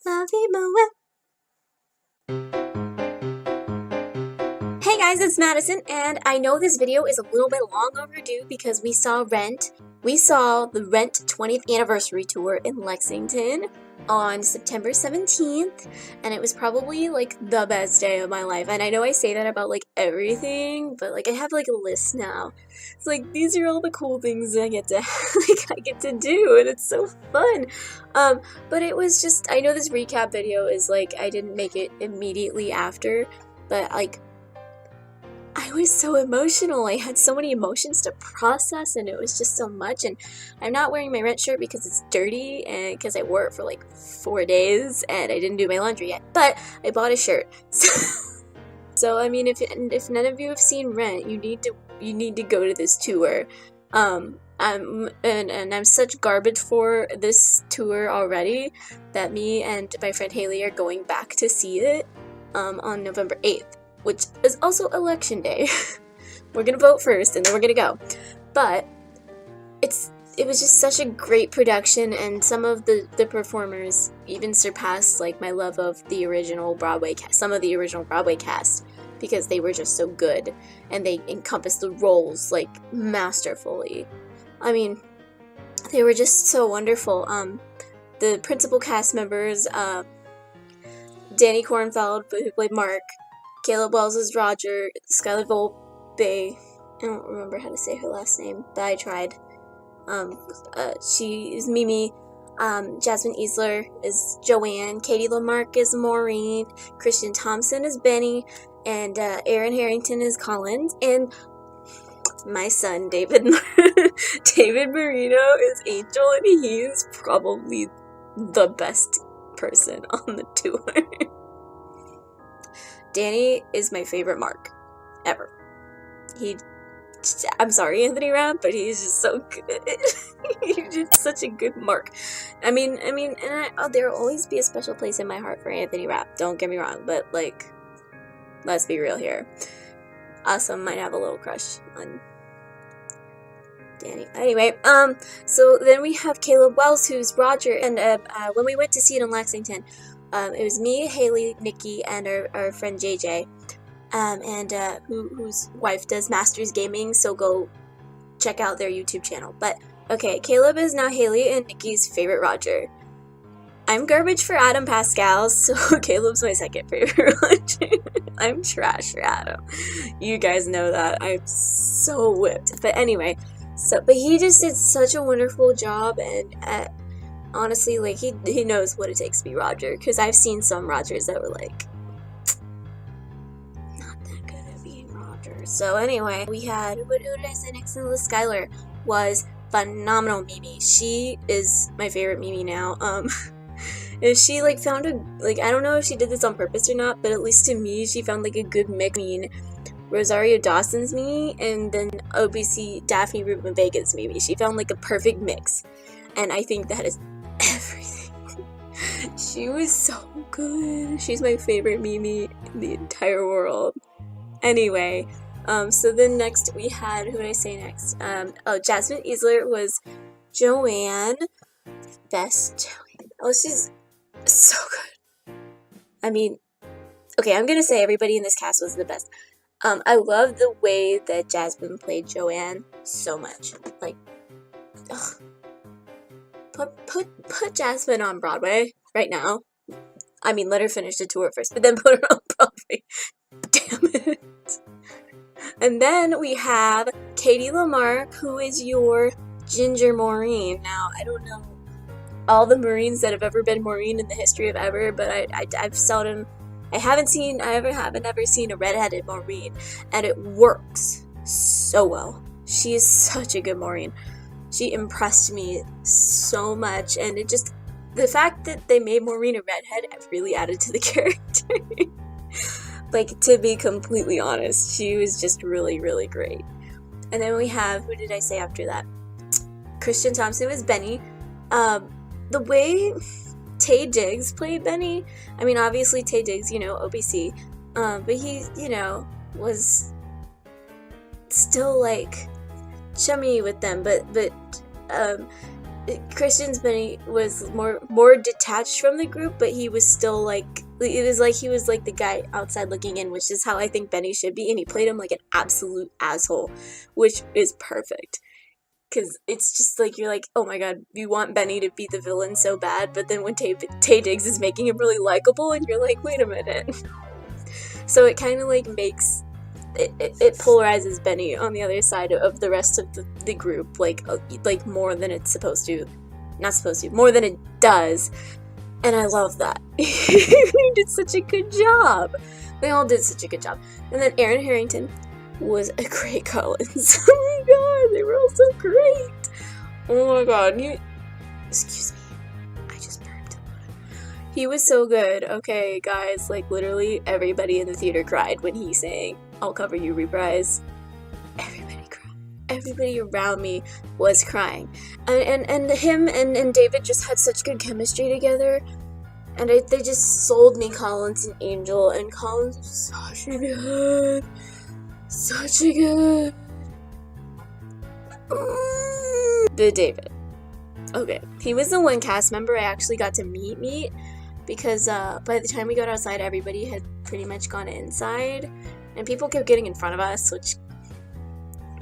La vie me Hey guys, it's Madison, and I know this video is a little bit long overdue because we saw Rent. We saw the Rent 20th anniversary tour in Lexington on September 17th, and it was probably like the best day of my life. And I know I say that about like everything, but like I have like a list now. It's like these are all the cool things I get to I get to do, and it's so fun. But it was just, I know this recap video is like I didn't make it immediately after, but like I was so emotional. I had so many emotions to process, and it was just so much. And I'm not wearing my Rent shirt because it's dirty and because I wore it for like 4 days and I didn't do my laundry yet. But I bought a shirt. So I mean, if none of you have seen Rent, you need to go to this tour. I'm such garbage for this tour already that me and my friend Haley are going back to see it on November 8th. Which is also election day. We're gonna vote first and then we're gonna go. But it was just such a great production, and some of the performers even surpassed like my love of the original Broadway cast, some of the original Broadway cast, because they were just so good and they encompassed the roles like masterfully. I mean, they were just so wonderful. The principal cast members, Danny Kornfeld, who played Mark, Caleb Wells is Roger, Skylar Volpe, I don't remember how to say her last name, but I tried. She is Mimi, Jasmine Easler is Joanne, Katie Lamarck is Maureen, Christian Thompson is Benny, and Aaron Harrington is Collins, and my son, David Merino is Angel, and he is probably the best person on the tour. Danny is my favorite Mark ever. I'm sorry, Anthony Rapp, but he's just so good. He's just such a good Mark. I mean, there'll always be a special place in my heart for Anthony Rapp. Don't get me wrong, but like, let's be real here. Also, might have a little crush on Danny. Anyway, so then we have Caleb Wells, who's Roger, and when we went to see it in Lexington, it was me, Haley, Nikki, and our friend JJ, whose wife does Masters Gaming, so go check out their YouTube channel. But, okay, Caleb is now Haley and Nikki's favorite Roger. I'm garbage for Adam Pascal, so Caleb's my second favorite Roger. I'm trash for Adam. You guys know that. I'm so whipped. But anyway, but he just did such a wonderful job, and honestly, like, he knows what it takes to be Roger, because I've seen some Rogers that were, like, not that good at being Roger. So anyway, we had, who did I say next? Skylar was phenomenal. Mimi. She is my favorite Mimi now. If she, like, found I don't know if she did this on purpose or not, but at least to me, she found, like, a good mix between Rosario Dawson's Mimi and then OBC Daphne Rubin Vega's Mimi. She found, like, a perfect mix. And I think that is everything. She was so good. She's my favorite Mimi in the entire world. Anyway, so then next we had, who did I say next? Jasmine Easler was Joanne. Best Joanne. Oh, she's so good. I mean, okay, I'm gonna say everybody in this cast was the best. I love the way that Jasmine played Joanne so much. Like, ugh. Put Jasmine on Broadway right now. I mean, let her finish the tour first, but then put her on Broadway. Damn it. And then we have Katie Lamarck, who is your Ginger Maureen. Now, I don't know all the Maureen that have ever been Maureen in the history of ever, but I haven't ever seen a redheaded Maureen, and it works so well. She is such a good Maureen. She impressed me so much, and the fact that they made Maureen a redhead really added to the character. Like, to be completely honest, she was just really, really great. And then we have, who did I say after that? Christian Thompson was Benny. The way Tay Diggs played Benny, I mean, obviously Tay Diggs, OBC, but he, was still, like, chummy with them, but Christian's Benny was more detached from the group, but he was still like, it was like he was like the guy outside looking in, which is how I think Benny should be, and he played him like an absolute asshole, which is perfect. Because it's just like, you're like, oh my god, you want Benny to be the villain so bad, but then when Tay Diggs is making him really likable, and you're like, wait a minute. So it kind of like makes, it polarizes Benny on the other side of the rest of the group, like more than it's supposed to. Not supposed to, more than it does. And I love that. He did such a good job. They all did such a good job. And then Aaron Harrington was a great Collins. Oh my god, they were all so great. Oh my god, excuse me, I just burped. He was so good. Okay, guys, like literally everybody in the theater cried when he sang "I'll Cover You" reprise. Everybody cried. Everybody around me was crying. And him and David just had such good chemistry together. And they just sold me Collins and Angel, and Collins was such a good. The David. Okay, he was the one cast member I actually got to meet, because by the time we got outside, everybody had pretty much gone inside, and people kept getting in front of us, which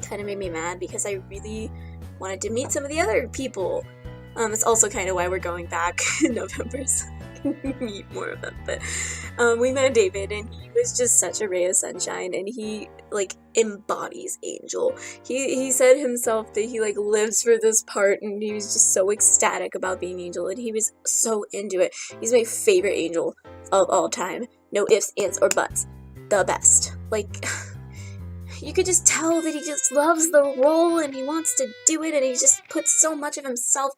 kind of made me mad because I really wanted to meet some of the other people. It's also kind of why we're going back in November, so I can meet more of them. But we met David, and he was just such a ray of sunshine, and he like embodies Angel. He said himself that he like lives for this part, and he was just so ecstatic about being Angel, and he was so into it. He's my favorite Angel of all time. No ifs, ands, or buts. The best. Like, you could just tell that he just loves the role, and he wants to do it, and he just puts so much of himself.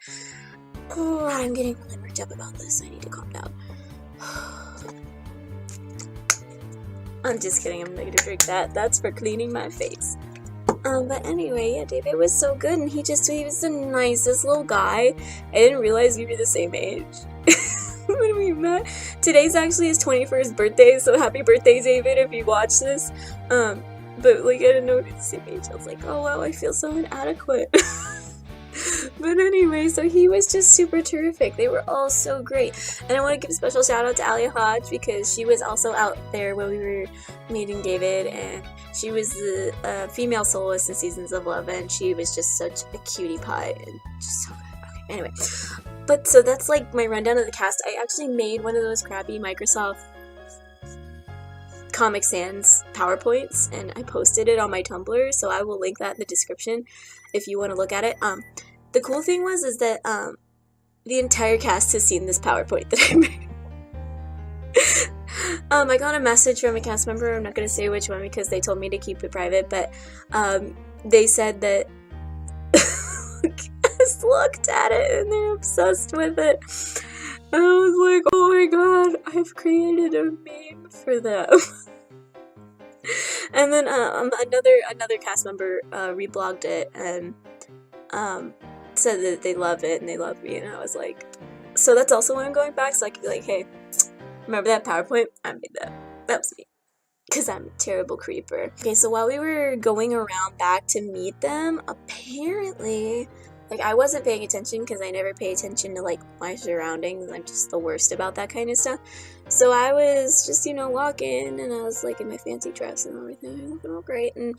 Oh, I'm getting really worked up about this. I need to calm down. I'm just kidding, I'm not gonna drink that. That's for cleaning my face. But anyway, yeah, David was so good, and he was the nicest little guy. I didn't realize we were the same age when we met. Today's actually his 21st birthday, so happy birthday, David, if you watch this. But like, I didn't know we were the same age. I was like, oh wow, I feel so inadequate. But anyway, so he was just super terrific. They were all so great. And I want to give a special shout out to Alia Hodge, because she was also out there when we were meeting David, and she was the female soloist in Seasons of Love, and she was just such a cutie pie and just so good. Okay, anyway. But so that's like my rundown of the cast. I actually made one of those crappy Microsoft Comic Sans PowerPoints, and I posted it on my Tumblr, so I will link that in the description if you want to look at it. The cool thing is that the entire cast has seen this PowerPoint that I made. I got a message from a cast member. I'm not going to say which one because they told me to keep it private, but they said that cast looked at it and they're obsessed with it. And I was like, oh my god, I've created a meme for them. And then another cast member reblogged it and said that they love it and they love me, and I was like, so that's also when I'm going back, so I could be like, hey, remember that PowerPoint? I made that. That was me. Because I'm a terrible creeper. Okay, so while we were going around back to meet them, apparently, like, I wasn't paying attention because I never pay attention to, like, my surroundings. I'm just the worst about that kind of stuff. So I was just, walking, and I was, like, in my fancy dress and everything, looking all great, and,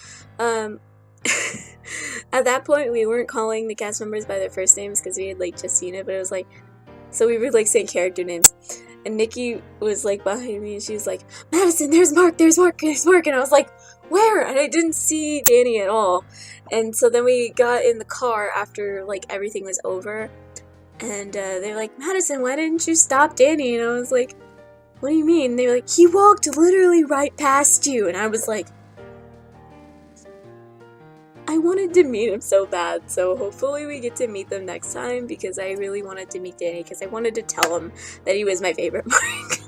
at that point, we weren't calling the cast members by their first names because we had, like, just seen it, but it was, like, so we were, like, saying character names, and Nikki was, like, behind me, and she was, like, Madison, there's Mark, and I was, like, where? And I didn't see Danny at all, and so then we got in the car after, like, everything was over, and, they're like, Madison, why didn't you stop Danny? And I was, like, what do you mean? They were, like, he walked literally right past you, and I was, like, I wanted to meet him so bad, so hopefully we get to meet them next time, because I really wanted to meet Danny, because I wanted to tell him that he was my favorite Mark.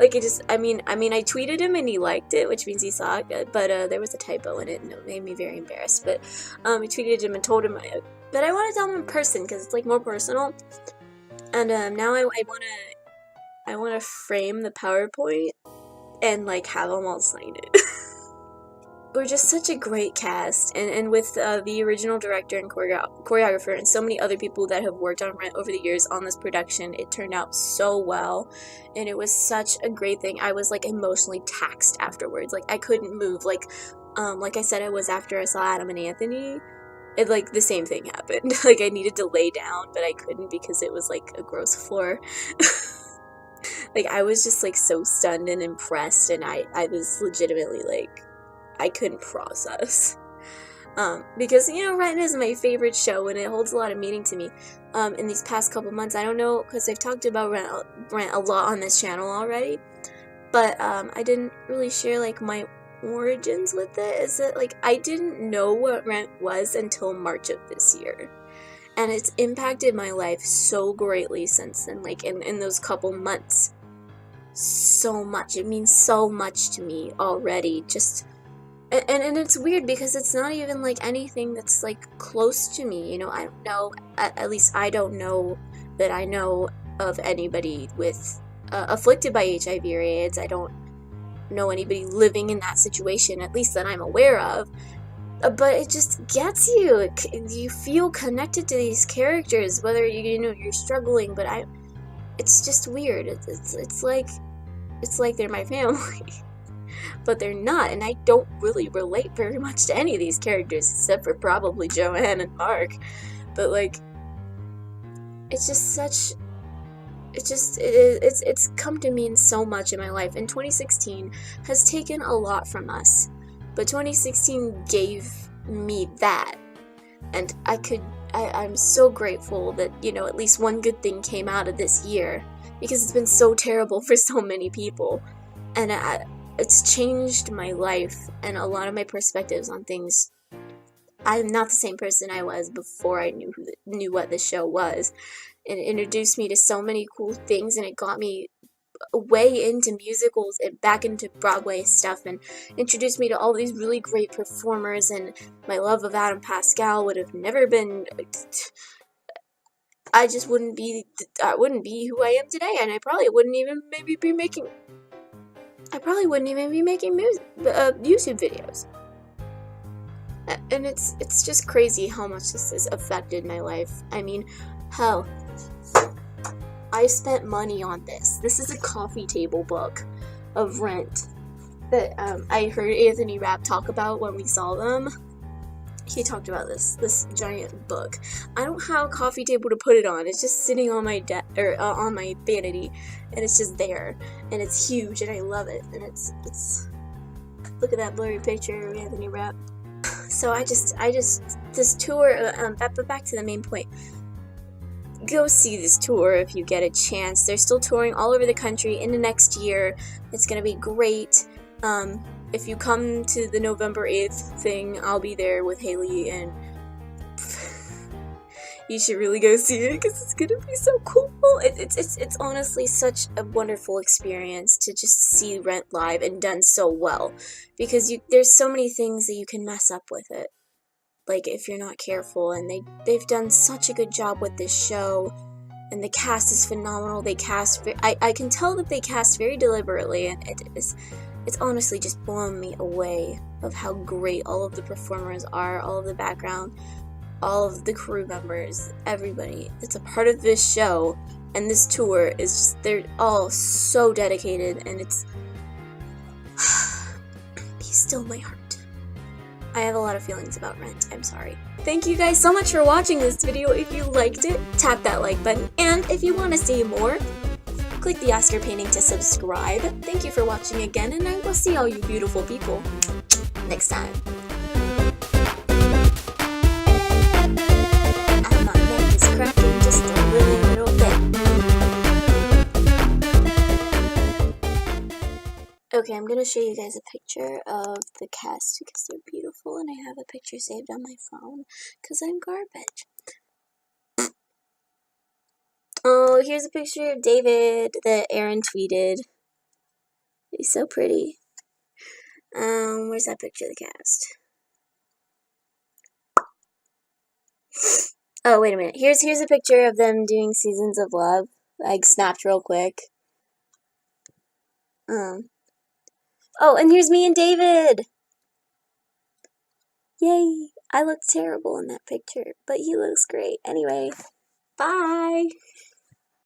Like, I tweeted him and he liked it, which means he saw it, but there was a typo in it, and it made me very embarrassed, but I tweeted him and told him, but I want to tell him in person, because it's, like, more personal, and now I want to frame the PowerPoint and, like, have them all sign it. we're just such a great cast, and with the original director and choreographer and so many other people that have worked on Rent over the years on this production, it turned out so well, and it was such a great thing. I was like emotionally taxed afterwards. Like I couldn't move. Like I said, I was after I saw Adam and Anthony. It like the same thing happened. Like I needed to lay down, but I couldn't because it was like a gross floor. Like I was just like so stunned and impressed, and I was legitimately like, I couldn't process. Because, you know, Rent is my favorite show and it holds a lot of meaning to me. In these past couple months, I don't know, because I've talked about Rent a lot on this channel already, but I didn't really share like my origins with it. Is that like I didn't know what Rent was until March of this year. And it's impacted my life so greatly since then, like in those couple months. So much. It means so much to me already. Just and it's weird because it's not even like anything that's like close to me, you know. I don't know, at least I don't know that I know of anybody with afflicted by HIV or AIDS. I don't know anybody living in that situation, at least that I'm aware of. But it just gets you. You feel connected to these characters, whether you know you're struggling. But it's just weird. It's like they're my family. But they're not, and I don't really relate very much to any of these characters except for probably Joanne and Mark. But like, it's just such, it's come to mean so much in my life. And 2016 has taken a lot from us, but 2016 gave me that, and I'm so grateful that, you know, at least one good thing came out of this year, because it's been so terrible for so many people, and it's changed my life and a lot of my perspectives on things. I'm not the same person I was before I knew what the show was. It introduced me to so many cool things, and it got me way into musicals and back into Broadway stuff, and introduced me to all these really great performers, and my love of Adam Pascal would have never been, I wouldn't be who I am today, and I probably wouldn't even be making YouTube videos. And it's just crazy how much this has affected my life. I mean, hell, I spent money on this. This is a coffee table book of Rent that I heard Anthony Rapp talk about when we saw them. He talked about this giant book. I don't have a coffee table to put it on. It's just sitting on my on my vanity, and it's just there, and it's huge, and I love it. And it's look at that blurry picture of Anthony Rapp. So I just this tour. But back to the main point. Go see this tour if you get a chance. They're still touring all over the country into next year. It's gonna be great. If you come to the November 8th thing, I'll be there with Haley, and you should really go see it because it's gonna be so cool. It's honestly such a wonderful experience to just see Rent live and done so well, because there's so many things that you can mess up with it, like if you're not careful, and they've done such a good job with this show, and the cast is phenomenal. They cast, I can tell that they cast very deliberately, and it's honestly just blown me away of how great all of the performers are, all of the background, all of the crew members, everybody that's a part of this show and this tour is just, they're all so dedicated, and it's be still my heart. I have a lot of feelings about Rent. I'm sorry. Thank you guys so much for watching this video. If you liked it, tap that like button, and if you want to see more, click the Oscar painting to subscribe. Thank you for watching again, and I will see all you beautiful people next time. My neck is cracking just a little bit. Okay, I'm gonna show you guys a picture of the cast because they're beautiful, and I have a picture saved on my phone because I'm garbage. Oh, here's a picture of David that Aaron tweeted. He's so pretty. Where's that picture of the cast? Oh, wait a minute. Here's a picture of them doing Seasons of Love. Like, snapped real quick. Oh, and here's me and David! Yay! I look terrible in that picture, but he looks great. Anyway, bye!